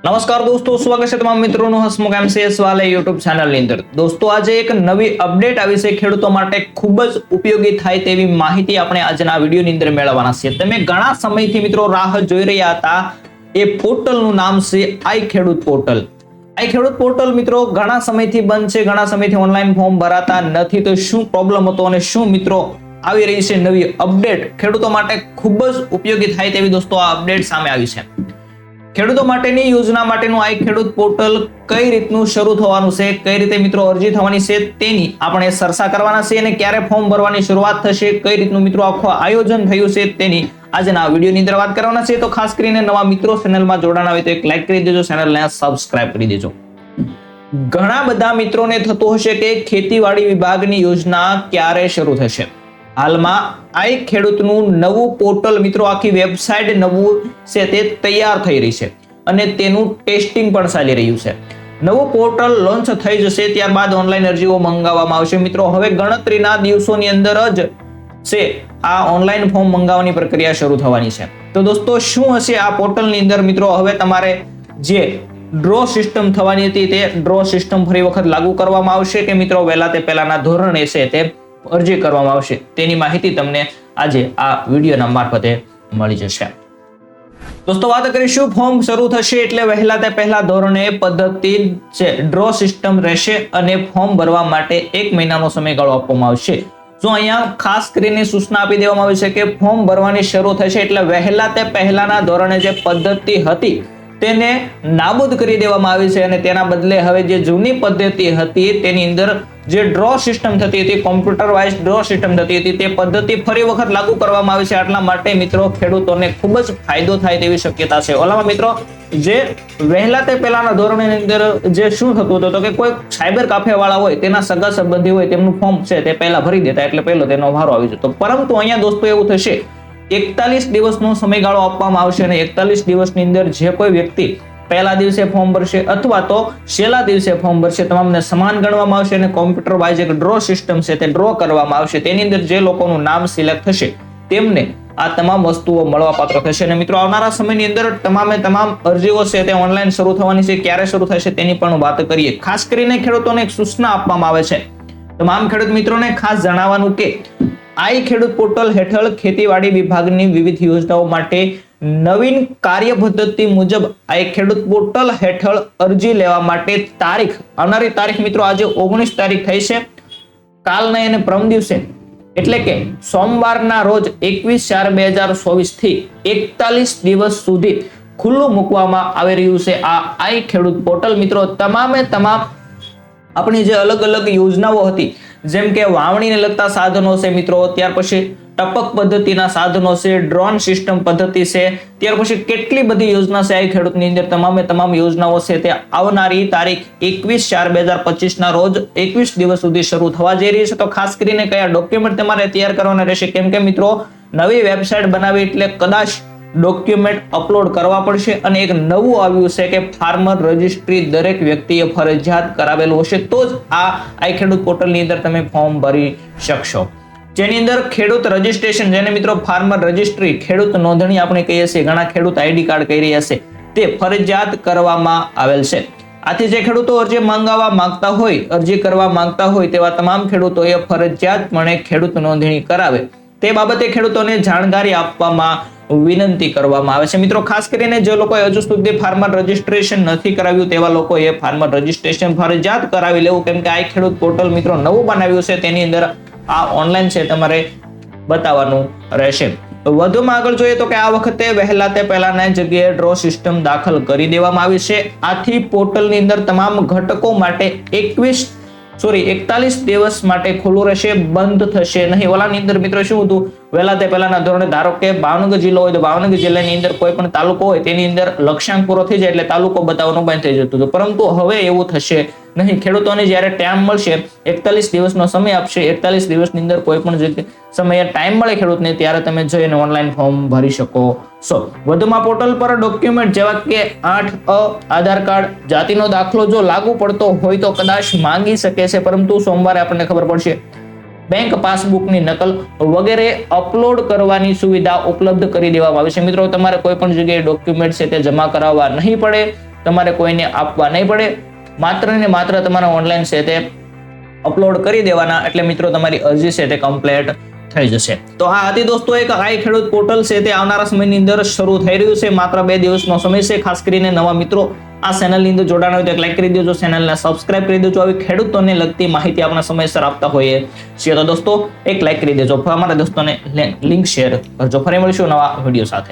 નમસ્કાર દોસ્તો, સ્વાગત છે તમામ મિત્રોનું હસમુખ એમસીએસ વાલે યુટ્યુબ ચેનલની અંદર। દોસ્તો, આજે એક નવી અપડેટ આવી છે ખેડૂતો માટે ખૂબ જ ઉપયોગી થાય તેવી માહિતી આપણે આજના વિડીયોની અંદર મેળવવાના છે। તમે ઘણા સમયથી મિત્રો રાહ જોઈ રહ્યા હતા। એ પોર્ટલનું નામ છે આઈ ખેડૂત પોર્ટલ। આઈ ખેડૂત પોર્ટલ મિત્રો ઘણા સમયથી બંધ છે, ઘણા સમયથી ઓનલાઈન ફોર્મ ભરાતા નથી। તો શું પ્રોબ્લેમ હતો અને શું મિત્રો આવી રહી છે નવી અપડેટ ખેડૂતો માટે ખૂબ જ ઉપયોગી થાય તેવી દોસ્તો આ અપડેટ સામે આવી છે। ખેડૂતો માટેની યોજના માટેનું આ ખેડૂત પોર્ટલ કઈ રીતનું શરૂ થવાનું છે, કઈ રીતે મિત્રો અરજી થવાની છે તેની આપણે ચર્ચા કરવાના છે અને ક્યારે ફોર્મ ભરવાની શરૂઆત થશે, કઈ રીતનું મિત્રો આખું આયોજન થયું છે તેની આજના વિડીયોની અંદર વાત કરવાના છે। તો ખાસ કરીને નવા મિત્રો ચેનલમાં જોડાણા હોય તો એક લાઈક કરી દેજો, ચેનલને સબસ્ક્રાઇબ કરી દેજો। ઘણા બધા મિત્રોને થતું હશે કે ખેતીવાડી વિભાગની યોજના ક્યારે શરૂ થશે। હાલમાં આઈ ખેડૂતનું નવું પોર્ટલ મિત્રો આખી વેબસાઇટ નવું છે તે તૈયાર થઈ રહી છે અને તેનું ટેસ્ટિંગ પણ ચાલી રહ્યું છે। નવું પોર્ટલ લોન્ચ થઈ જશે ત્યારબાદ ઓનલાઈન અરજીઓ મંગાવવામાં આવશે। મિત્રો હવે ગણતરીના દિવસોની અંદર જ છે આ ઓનલાઈન ફોર્મ મંગાવવાની પ્રક્રિયા શરૂ થવાની છે। તો દોસ્તો, શું હશે આ પોર્ટલની અંદર મિત્રો હવે તમારે જે ડ્રો સિસ્ટમ થવાની હતી તે ડ્રો સિસ્ટમ ફરી વખત લાગુ કરવામાં આવશે કે મિત્રો વહેલા તે પહેલાના ધોરણે છે તે અરજી કરવામાં આવશે તેની માહિતી તમને આજે આ વિડીયોના મારફતે મળી જશે। દોસ્તો, વાત કરીશું ફોર્મ શરૂ થશે એટલે વહેલા તે પહેલા ધોરણે પદ્ધતિ છે ડ્રો સિસ્ટમ રહેશે અને ફોર્મ ભરવા માટે 1 મહિનાનો સમયગાળો આપવામાં આવશે। જો અહીંયા ખાસ કરીને સૂચના આપી દેવામાં આવી છે કે ફોર્મ ભરવાની શરૂ થશે એટલે વહેલા તે પહેલાના ધોરણે જે પદ્ધતિ હતી તેને નાબૂદ કરી દેવામાં આવી છે અને તેના બદલે હવે જે જૂની પદ્ધતિ હતી તેની અંદર જે ડ્રો સિસ્ટમ થતી હતી, કોમ્પ્યુટર વાઇઝ ડ્રો સિસ્ટમ થતી હતી, તે પદ્ધતિ ફરી વખત લાગુ કરવામાં આવી છે। આટલા માટે મિત્રો ખેડૂતોને ખૂબ જ ફાયદો થાય તેવી શક્યતા છે। ઓલામાં મિત્રો જે વહેલા તે પહેલાના ધોરણની અંદર જે શું થતું હતું તો કે કોઈ સાયબર કાફે વાળા હોય તેના સગા સંબંધી હોય તેમનું ફોર્મ છે તે પહેલા ભરી દેતા એટલે પહેલો તેનો વારો આવી જતો, પરંતુ અહીંયા દોસ્તો એવું થશે 41 દિવસનો સમયગાળો આપવામાં આવશે અને 41 દિવસની અંદર જે કોઈ વ્યક્તિ પહેલા દિવસે ફોર્મ ભરશે અથવા તો છેલ્લા દિવસે ફોર્મ ભરશે તમામને સમાન ગણવામાં આવશે અને કોમ્પ્યુટર વાઇઝ એક ડ્રો સિસ્ટમ છે તે ડ્રો કરવામાં આવશે। તેની અંદર જે લોકોનું નામ સિલેક્ટ થશે તેમને આ તમામ વસ્તુઓ મળવાપાત્ર થશે। અને મિત્રો આવનારા સમયની અંદર તમામ અરજીઓ છે તે ઓનલાઈન શરૂ થવાની છે। ક્યારે શરૂ થશે તેની પણ વાત કરીએ। ખાસ કરીને ખેડૂતોને એક સૂચના આપવામાં આવે છે, તમામ ખેડૂત મિત્રોને ખાસ જણાવવાનું કે આઈ ખેડૂત પોર્ટલ હેઠળ ખેતીવાડી વિભાગની વિવિધ યોજનાઓ માટે નવીન કાર્ય પદ્ધતિ મુજબ આ ખેડૂત પોર્ટલ હેઠળ અરજી લેવા માટે આવનારી તારીખ મિત્રો આજે 19 તારીખ થઈ છે। કાલના અને પરમ દિવસે એટલે કે સોમવારના રોજ 21/4/2024 થી 41 દિવસ સુધી ખુલ્લું મૂકવામાં આવી રહ્યું છે આ આઈ ખેડૂત પોર્ટલ। મિત્રો તમામ આપણી જે અલગ અલગ યોજનાઓ હતી જેમ કે વાવણીને લગતા સાધનો છે મિત્રો, ત્યાર પછી ટપક પદ્ધતિના સાધનો છે, ડ્રોન સિસ્ટમ પદ્ધતિ છે, ત્યાર પછી કેટલી બધી યોજના છે આ ખેડૂતની અંદર તમામ યોજનાઓ છે તે આવનારી તારીખ 21/4/2025 ના રોજ 21 દિવસ સુધી શરૂ થવા જઈ રહી છે। તો ખાસ કરીને કયા ડોક્યુમેન્ટ તમારે તૈયાર કરવાના રહેશે, કેમ કે મિત્રો નવી વેબસાઇટ બનાવી એટલે કદાચ ડોક્યુમેન્ટ અપલોડ કરવા પડશે અને એક નવું આવ્યું છે કે ફાર્મર રજિસ્ટ્રી દરેક વ્યક્તિએ ફરજિયાત કરાવેલું હશે તો જ આ આઈ ખેડૂત પોર્ટલની અંદર તમે ફોર્મ ભરી શકશો, જેની અંદર ખેડૂત રજિસ્ટ્રેશન જેને મિત્રો ફાર્મર રજિસ્ટ્રી ખેડૂત નોંધણી આપણે કહીએ છીએ, ઘણા ખેડૂત આઈડી કાર્ડ કહી રહ્યા છે, તે ફરજિયાત કરવામાં આવેલ છે। આથી જે ખેડૂતો અરજી મંગાવવા માંગતા હોય, અરજી કરવા માંગતા હોય તેવા તમામ ખેડૂતોએ ફરજિયાતપણે ખેડૂત નોંધણી કરાવે તે બાબતે ખેડૂતોને જાણકારી આપવામાં વિનંતી કરવામાં આવે છે। મિત્રો ખાસ કરીને જે લોકોએ હજુ સુધી ફાર્મર રજિસ્ટ્રેશન નથી કરાવ્યું તેવા લોકોએ ફાર્મર રજિસ્ટ્રેશન ફરજિયાત કરાવી લેવું, કેમ કે આ ખેડૂત પોર્ટલ મિત્રો નવું બનાવ્યું છે તેની અંદર આ ઓનલાઈન છે તમારે બતાવવાનું રહેશે। વધુમાં આગળ જોઈએ તો કે આ વખતે વહેલા તે પહેલાના જગ્યાએ ડ્રો સિસ્ટમ દાખલ કરી દેવામાં આવી છે। આથી પોર્ટલની અંદર તમામ ઘટકો માટે 41 દિવસ માટે ખુલ્લું રહેશે, બંધ થશે નહીં। ઓલાની અંદર મિત્રો શું હતું, વહેલા તે પહેલાના ધોરણે ધારો કે ભાવનગર જિલ્લો હોય તો ભાવનગર જિલ્લાની અંદર કોઈ પણ તાલુકો હોય તેની અંદર લક્ષ્યાંક પૂરો થઈ જાય એટલે તાલુકો બતાવવાનું બંધ થઈ જતું હતું, પરંતુ હવે એવું થશે નહીં। ખેડૂતોને જ્યારે ટાઈમ મળશે 41 દિવસનો સમય આપશે, 41 દિવસની અંદર કોઈ પણ જગ્યાએ સમયે ટાઈમ મળે ખેડૂતને ત્યારે તમે જઈને ઓનલાઈન ફોર્મ ભરી શકો છો। વધુમાં પોર્ટલ પર ડોક્યુમેન્ટ જેવા કે 8A આધાર કાર્ડ, જાતિનો દાખલો જો લાગુ પડતો હોય તો કદાચ માંગી શકે છે, પરંતુ સોમવારે આપણને ખબર પડશે બેંક પાસબુકની નકલ વગેરે અપલોડ કરવાની સુવિધા ઉપલબ્ધ કરી દેવામાં આવી છે। મિત્રો તમારે કોઈ પણ જગ્યાએ ડોક્યુમેન્ટ છે તે જમા કરાવવા નહીં પડે, તમારે કોઈને આપવા નહીં પડે. માત્ર ને માત્ર તમારે ઓનલાઈન છે તે અપલોડ કરી દેવાના, એટલે મિત્રો તમારી અરજી છે તે કમ્પ્લીટ થઈ જશે. તો આ હતી દોસ્તો એક આઈ ખેડૂત પોર્ટલ છે તે આવનારા સમયની અંદર શરૂ થઈ રહ્યું છે. માત્ર 2 દિવસનો સમય છે. ખાસ કરીને નવા મિત્રો આ ચેનલની અંદર જોડાણ હોય તો એક લાઈક કરી દેજો, ચેનલને સબસ્ક્રાઇબ કરી દેજો. આવી ખેડૂતોને લગતી માહિતી આપણે સમયસર આપતા હોઈએ છીએ તો દોસ્તો એક લાઈક કરી દેજો, અમારા દોસ્તોને લિંક શેર કરજો. ફરી મળીશું નવા વિડીયો સાથે.